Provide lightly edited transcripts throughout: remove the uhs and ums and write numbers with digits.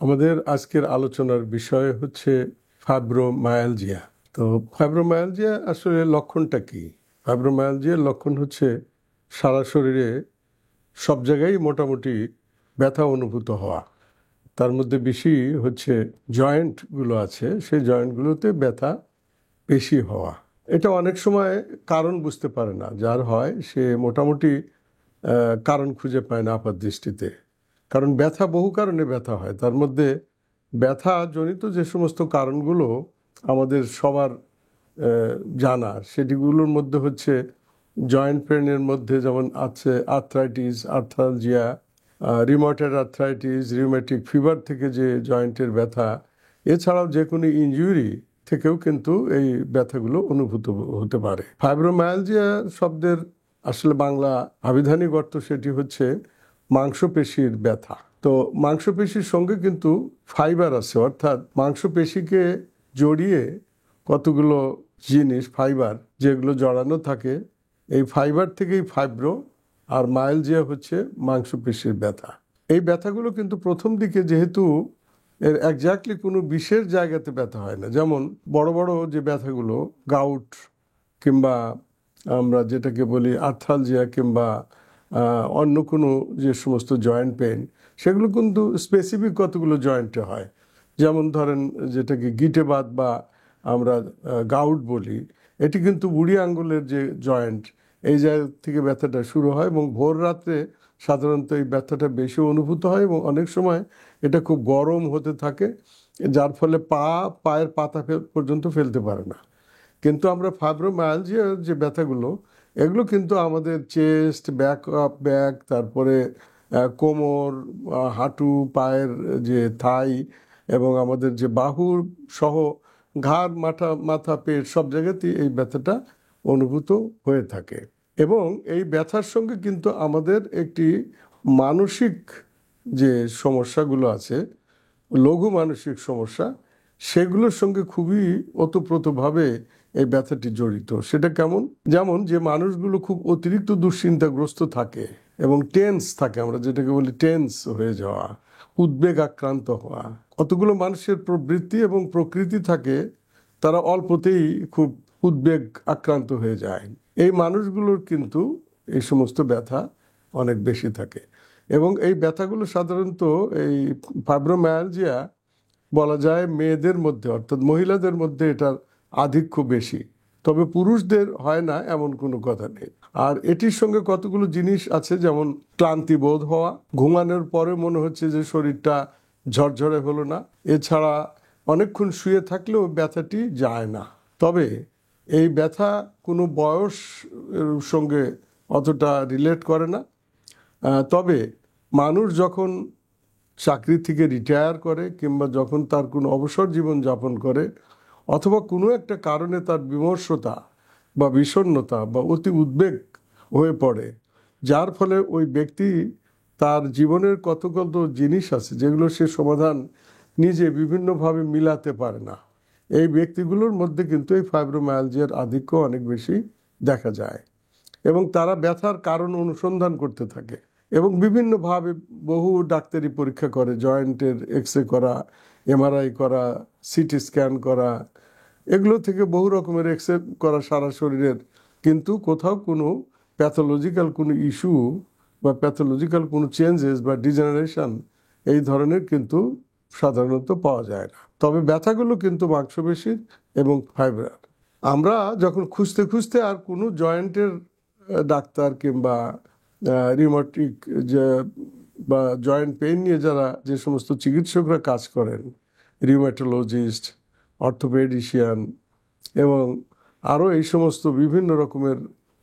আমাদের আজকের আলোচনার বিষয় হচ্ছে ফাইব্রোমায়ালজিয়া। তো ফাইব্রোমায়ালজিয়া আসলে লক্ষণটা কি? ফাইব্রোমায়ালজিয়ার লক্ষণ হচ্ছে সারা শরীরে সব জায়গায় মোটামুটি ব্যথা অনুভূত হওয়া। তার মধ্যে বেশি হচ্ছে জয়েন্টগুলো আছে, সেই জয়েন্টগুলোতে ব্যথা বেশি হওয়া। এটা অনেক সময় কারণ বুঝতে পারে না, যার হয় সে মোটামুটি কারণ খুঁজে পায় না আপাত দৃষ্টিতে। কারণ ব্যথা বহু কারণে ব্যথা হয়, তার মধ্যে ব্যথা জনিত যে সমস্ত কারণগুলো আমাদের সবার জানা, সেটিগুলোর মধ্যে হচ্ছে জয়েন্ট পেনের মধ্যে যেমন আছে আর্থ্রাইটিস, আর্থালজিয়া, রিময়েটয়েড আর্থ্রাইটিস, রিউমেটিক ফিভার থেকে যে জয়েন্টের ব্যথা, এছাড়াও যে কোনো ইনজুরি থেকেও কিন্তু এই ব্যথাগুলো অনুভূত হতে পারে। ফাইব্রোমায়ালজিয়া শব্দের আসলে বাংলা আবিধানিক অর্থ সেটি হচ্ছে মাংসপেশির ব্যথা। তো মাংসপেশির সঙ্গে কিন্তু ফাইবার আছে, অর্থাৎ মাংসপেশিকে জড়িয়ে কতগুলো জিনিস ফাইবার যেগুলো জড়ানো থাকে, এই ফাইবার থেকেই ফাইব্রো আর মায়ালজিয়া হচ্ছে মাংসপেশির ব্যথা। এই ব্যথাগুলো কিন্তু প্রথম দিকে যেহেতু এর একজাক্টলি কোনো বিশেষ জায়গাতে ব্যথা হয় না, যেমন বড় বড় যে ব্যথাগুলো গাউট কিংবা আমরা যেটাকে বলি আর্থালজিয়া কিংবা অন্য কোনো যে সমস্ত জয়েন্ট পেন, সেগুলো কিন্তু স্পেসিফিক কতগুলো জয়েন্টে হয়। যেমন ধরেন যেটাকে গিটেবাত বা আমরা গাউট বলি, এটি কিন্তু বুড়ি আঙ্গুলের যে জয়েন্ট, এই জায়গা থেকে ব্যথাটা শুরু হয় এবং ভোর রাত্রে সাধারণত এই ব্যথাটা বেশি অনুভূত হয় এবং অনেক সময় এটা খুব গরম হতে থাকে, যার ফলে পায়ের পাতা পর্যন্ত ফেলতে পারে না। কিন্তু আমরা ফাইব্রোমায়ালজিয়ার যে ব্যথাগুলো, এগুলো কিন্তু আমাদের চেস্ট, ব্যাক, তারপরে কোমর, হাঁটু, পায়ের যে থাই এবং আমাদের যে বাহু সহ ঘাড়, মাথা, পেট সব জায়গাতেই এই ব্যথাটা অনুভূত হয়ে থাকে। এবং এই ব্যথার সঙ্গে কিন্তু আমাদের একটি মানসিক যে সমস্যাগুলো আছে, লঘু মানসিক সমস্যা, সেগুলোর সঙ্গে খুবই ওতপ্রোতভাবে এই ব্যথাটি জড়িত। সেটা কেমন? যেমন যে মানুষগুলো খুব অতিরিক্ত দুশ্চিন্তাগ্রস্ত থাকে এবং টেন্স থাকে, আমরা যেটাকে বলি টেন্স হয়ে যাওয়া, উদ্বেগ আক্রান্ত হওয়া, কতগুলো মানুষের প্রবৃত্তি এবং প্রকৃতি থাকে, তারা অল্পতেই খুব উদ্বেগ আক্রান্ত হয়ে যায়। এই মানুষগুলোর কিন্তু এই সমস্ত ব্যথা অনেক বেশি থাকে এবং এই ব্যথাগুলো সাধারণত এই ফাইব্রোমায়ালজিয়া বলা যায় মেয়েদের মধ্যে, অর্থাৎ মহিলাদের মধ্যে এটার আধিক্য বেশি, তবে পুরুষদের হয় না এমন কোনো কথা নেই। আর এটির সঙ্গে কতগুলো জিনিস আছে, যেমন ক্লান্তি বোধ হওয়া, ঘুমানোর পরে মনে হচ্ছে যে শরীরটা ঝরঝরে হলো না, এছাড়া অনেকক্ষণ শুয়ে থাকলেও ব্যথাটি যায় না। তবে এই ব্যথা কোনো বয়স সঙ্গে অতটা রিলেট করে না। তবে মানুষ যখন চাকরি থেকে রিটায়ার করে কিংবা যখন তার কোনো অবসর জীবন যাপন করে অথবা কোনো একটা কারণে তার বিমর্ষতা বা বিষণ্ণতা বা অতি উদ্বেগ হয়ে পড়ে, যার ফলে ওই ব্যক্তি তার জীবনের কত কত জিনিস আছে যেগুলো সে সমাধান নিজে বিভিন্নভাবে মিলাতে পারে না, এই ব্যক্তিগুলোর মধ্যে কিন্তু এই ফাইব্রোমায়ালজিয়ার আধিক্য অনেক বেশি দেখা যায় এবং তারা ব্যথার কারণ অনুসন্ধান করতে থাকে এবং বিভিন্নভাবে বহু ডাক্তারি পরীক্ষা করে, জয়েন্টের এক্সরে করা, এমআরআই করা, সিটি স্ক্যান করা, এগুলো থেকে বহু রকমের এক্সরে করা সারা শরীরের, কিন্তু কোথাও কোনো প্যাথোলজিক্যাল কোনো ইস্যু বা প্যাথোলজিক্যাল কোনো চেঞ্জেস বা ডিজেনারেশন এই ধরনের কিন্তু সাধারণত পাওয়া যায় না। তবে ব্যথাগুলো কিন্তু মাংসপেশির এবং ফাইবার। আমরা যখন খুঁজতে খুঁজতে আর কোনো জয়েন্টের ডাক্তার কিংবা রিউমেটিক যে বা জয়েন্ট পেইন নিয়ে যারা যে সমস্ত চিকিৎসকরা কাজ করেন, রিউমেটোলজিস্ট, অর্থোপেডিশিয়ান এবং আরও এই সমস্ত বিভিন্ন রকমের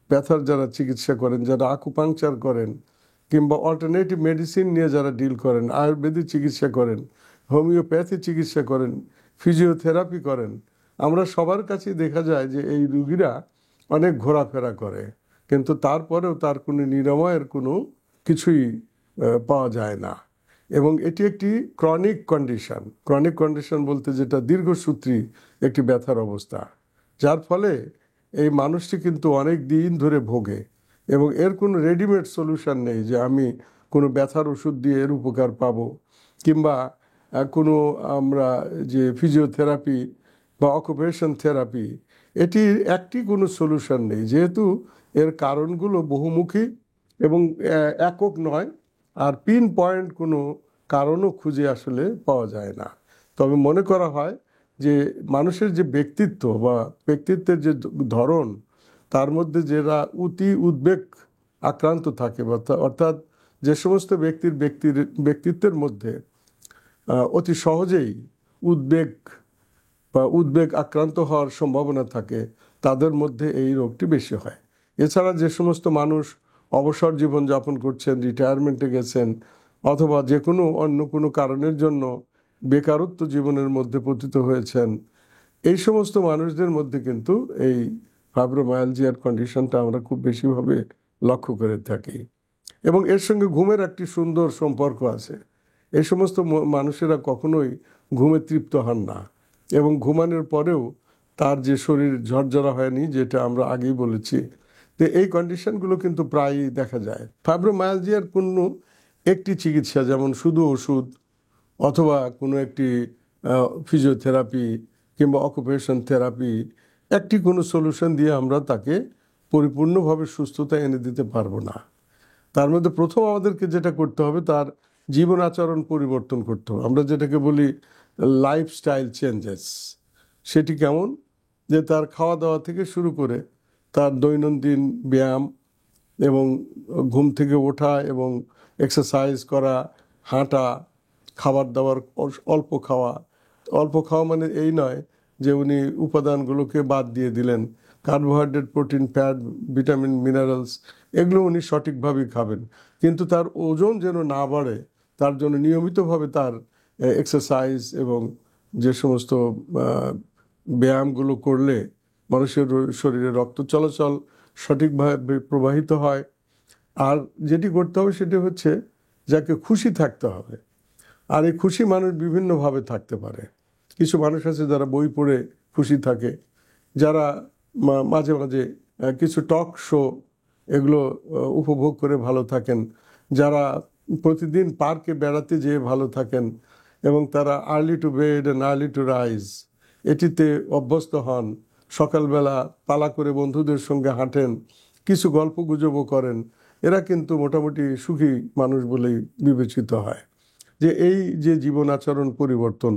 ব্যথার যারা চিকিৎসা করেন, যারা আকুপাংচার করেন কিংবা অল্টারনেটিভ মেডিসিন নিয়ে যারা ডিল করেন, আয়ুর্বেদিক চিকিৎসা করেন, হোমিওপ্যাথি চিকিৎসা করেন, ফিজিওথেরাপি করেন, আমরা সবার কাছেই দেখা যায় যে এই রুগীরা অনেক ঘোরাফেরা করে, কিন্তু তারপরেও তার কোনো নিরাময়ের কোনো কিছুই পাওয়া যায় না এবং এটি একটি ক্রনিক কন্ডিশন। ক্রনিক কন্ডিশন বলতে যেটা দীর্ঘসূত্রী একটি ব্যথার অবস্থা, যার ফলে এই মানুষটি কিন্তু অনেক দিন ধরে ভোগে এবং এর কোনো রেডিমেড সলিউশন নেই যে আমি কোনো ব্যথার ওষুধ দিয়ে এর উপকার পাবো কিংবা কোনো আমরা যে ফিজিওথেরাপি বা অকুপেশন থেরাপি, এটির একটি কোনো সলিউশন নেই, যেহেতু এর কারণগুলো বহুমুখী এবং একক নয়, আর পিন পয়েন্ট কোনো কারণও খুঁজে আসলে পাওয়া যায় না। তবে মনে করা হয় যে মানুষের যে ব্যক্তিত্ব বা ব্যক্তিত্বের যে ধরন, তার মধ্যে যারা উদ্বেগ আক্রান্ত থাকে, অর্থাৎ যে সমস্ত ব্যক্তিত্বের মধ্যে অতি সহজেই উদ্বেগ উদ্বেগ আক্রান্ত হওয়ার সম্ভাবনা থাকে, তাদের মধ্যে এই রোগটি বেশি হয়। এছাড়া যে সমস্ত মানুষ অবসর জীবন যাপন করছেন, রিটায়ারমেন্টে গেছেন, অথবা যে কোনো অন্য কোনো কারণের জন্য বেকারত্ব জীবনের মধ্যে পতিত হয়েছেন, এই সমস্ত মানুষদের মধ্যে কিন্তু এই ফাইব্রোমায়ালজিয়ার কন্ডিশনটা আমরা খুব বেশিভাবে লক্ষ্য করে থাকি। এবং এর সঙ্গে ঘুমের একটি সুন্দর সম্পর্ক আছে। এই সমস্ত মানুষেরা কখনোই ঘুমে তৃপ্ত হন না, এবং ঘুমানোর পরেও তার যে শরীর ঝরঝরা হয়নি, যেটা আমরা আগেই বলেছি, তো এই কন্ডিশনগুলো কিন্তু প্রায়ই দেখা যায়। ফাইব্রোমায়ালজিয়ার কোনো একটি চিকিৎসা, যেমন শুধু ওষুধ অথবা কোনো একটি ফিজিওথেরাপি কিংবা অকুপেশন থেরাপি, একটি কোনো সলিউশন দিয়ে আমরা তাকে পরিপূর্ণভাবে সুস্থতা এনে দিতে পারবো না। তার মধ্যে প্রথম আমাদেরকে যেটা করতে হবে, তার জীবন আচরণ পরিবর্তন করতে হবে। আমরা যেটাকে বলি লাইফস্টাইল চেঞ্জেস। সেটি কেমন? যে তার খাওয়া দাওয়া থেকে শুরু করে তার দৈনন্দিন ব্যায়াম এবং ঘুম থেকে ওঠা এবং এক্সারসাইজ করা, হাঁটা, খাবার দাবার অল্প খাওয়া। অল্প খাওয়া মানে এই নয় যে উনি উপাদানগুলোকে বাদ দিয়ে দিলেন। Carbohydrate, protein, fat, vitamin, minerals, এগুলো উনি সঠিকভাবেই খাবেন, কিন্তু তার ওজন যেন না বাড়ে, তার জন্য নিয়মিতভাবে তার এক্সারসাইজ এবং যে সমস্ত ব্যায়ামগুলো করলে মানুষের শরীরে রক্ত চলাচল সঠিকভাবে প্রবাহিত হয়। আর যেটি করতে হবে সেটি হচ্ছে যাকে খুশি থাকতে হবে। আর এই খুশি মানুষ বিভিন্নভাবে থাকতে পারে। কিছু মানুষ আছে যারা বই পড়ে খুশি থাকে, যারা মাঝে মাঝে কিছু টক শো এগুলো উপভোগ করে ভালো থাকেন, যারা প্রতিদিন পার্কে বেড়াতে যেয়ে ভালো থাকেন এবং তারা early to bed and early to rise এটিতে অভ্যস্ত হন, সকালবেলা পালা করে বন্ধুদের সঙ্গে হাঁটেন, কিছু গল্প গুজবও করেন, এরা কিন্তু মোটামুটি সুখী মানুষ বলেই বিবেচিত হয়। যে এই যে জীবন আচরণ পরিবর্তন,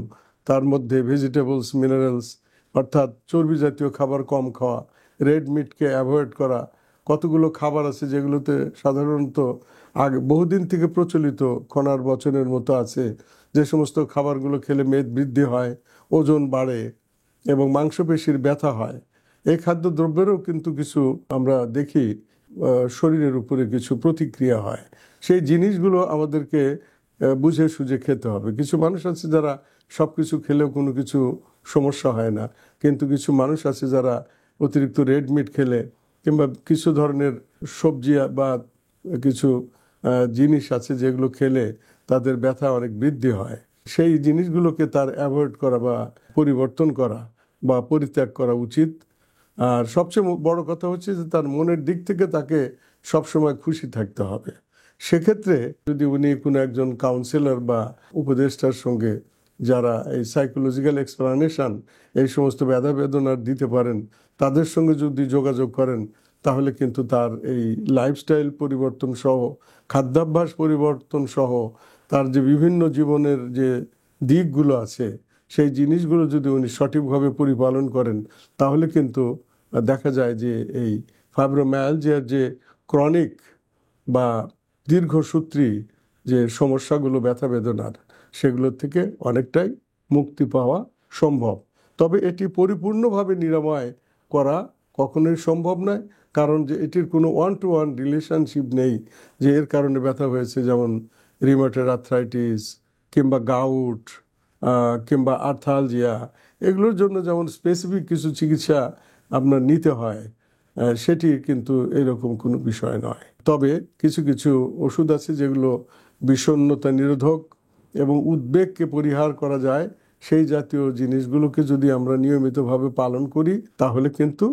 তার মধ্যে ভেজিটেবলস, মিনারেলস, অর্থাৎ চর্বি জাতীয় খাবার কম খাওয়া, রেড মিটকে অ্যাভয়েড করা, কতগুলো খাবার আছে যেগুলোতে সাধারণত আগে বহুদিন থেকে প্রচলিত খনার বচনের মতো আছে, যে সমস্ত খাবারগুলো খেলে মেদ বৃদ্ধি হয়, ওজন বাড়ে এবং মাংসপেশির ব্যথা হয়। এই খাদ্যদ্রব্যেরও কিন্তু কিছু আমরা দেখি শরীরের উপরে কিছু প্রতিক্রিয়া হয়। সেই জিনিসগুলো আমাদেরকে বুঝে সুঝে খেতে হবে। কিছু মানুষ আছে যারা সব কিছু খেলেও কোনো কিছু সমস্যা হয় না, কিন্তু কিছু মানুষ আছে যারা অতিরিক্ত রেড মিট খেলে কিংবা কিছু ধরনের সবজি বা কিছু জিনিস আছে যেগুলো খেলে তাদের ব্যথা অনেক বৃদ্ধি হয়। সেই জিনিসগুলোকে তার অ্যাভয়েড করা বা পরিবর্তন করা বা পরিত্যাগ করা উচিত। আর সবচেয়ে বড় কথা হচ্ছে যে তার মনের দিক থেকে তাকে সবসময় খুশি থাকতে হবে। সেক্ষেত্রে যদি উনি কোনো একজন কাউন্সিলর বা উপদেষ্টার সঙ্গে, যারা এই সাইকোলজিক্যাল এক্সপ্লানেশন এই সমস্ত ব্যথা বেদনার দিতে পারেন, তাদের সঙ্গে যদি যোগাযোগ করেন, তাহলে কিন্তু তার এই লাইফস্টাইল পরিবর্তন সহ, খাদ্যাভ্যাস পরিবর্তন সহ, তার যে বিভিন্ন জীবনের যে দিকগুলো আছে, সেই জিনিসগুলো যদি উনি সঠিকভাবে পরিপালন করেন, তাহলে কিন্তু দেখা যায় যে এই ফাইব্রোমায়ালজিয়ার যে ক্রনিক বা দীর্ঘসূত্রী যে সমস্যাগুলো ব্যথা বেদনার, সেগুলোর থেকে অনেকটাই মুক্তি পাওয়া সম্ভব। তবে এটি পরিপূর্ণভাবে নিরাময় করা কখনোই সম্ভব নয়, কারণ যে এটির কোনো ওয়ান টু ওয়ান রিলেশনশিপ নেই যে এর কারণে ব্যথা হয়েছে, যেমন রিউমাটয়েড আর্থ্রাইটিস কিংবা গাউট কিংবা আর্থালজিয়া, এগুলোর জন্য যেমন স্পেসিফিক কিছু চিকিৎসা আপনার নিতে হয়, সেটি কিন্তু এরকম কোনো বিষয় নয়। তবে কিছু কিছু ওষুধ আছে যেগুলো বিষণ্ণতা নিরোধক এবং উদ্বেগকে পরিহার করা যায়। সেই জাতীয় জিনিসগুলোকে যদি আমরা নিয়মিতভাবে পালন করি, তাহলে কিন্তু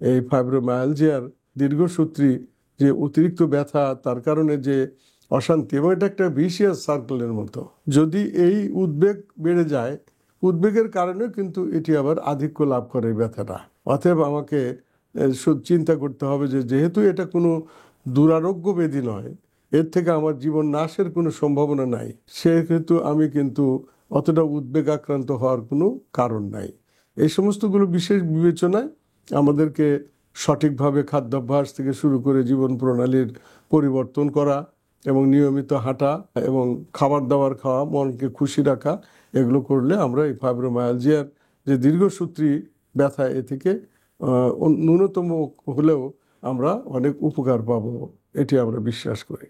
এই ফাইব্রোমায়ালজিয়ার দীর্ঘসূত্রী যে অতিরিক্ত ব্যথা, তার কারণে যে অশান্তি, এবং এটা একটা ভিশিয়াস সার্কেলের মতো। যদি এই উদ্বেগ বেড়ে যায়, উদ্বেগের কারণে কিন্তু এটি আবার আধিক্য লাভ করে এই ব্যথাটা। অতএব আমাকে চিন্তা করতে হবে যে যেহেতু এটা কোনো দুরারোগ্য ব্যাধি নয়, এর থেকে আমার জীবন নাশের কোনো সম্ভাবনা নাই, সেহেতু আমি কিন্তু অতটা উদ্বেগ আক্রান্ত হওয়ার কোনো কারণ নাই। এই সমস্তগুলো বিশেষ বিবেচনায় আমাদেরকে সঠিকভাবে খাদ্যাভ্যাস থেকে শুরু করে জীবন প্রণালীর পরিবর্তন করা এবং নিয়মিত হাঁটা এবং খাবার দাবার খাওয়া, মনকে খুশি রাখা, এগুলো করলে আমরা এই ফাইব্রোমায়ালজিয়ার যে দীর্ঘসূত্রী ব্যথা, এ থেকে ন্যূনতম হলেও আমরা অনেক উপকার পাবো, এটি আমরা বিশ্বাস করি।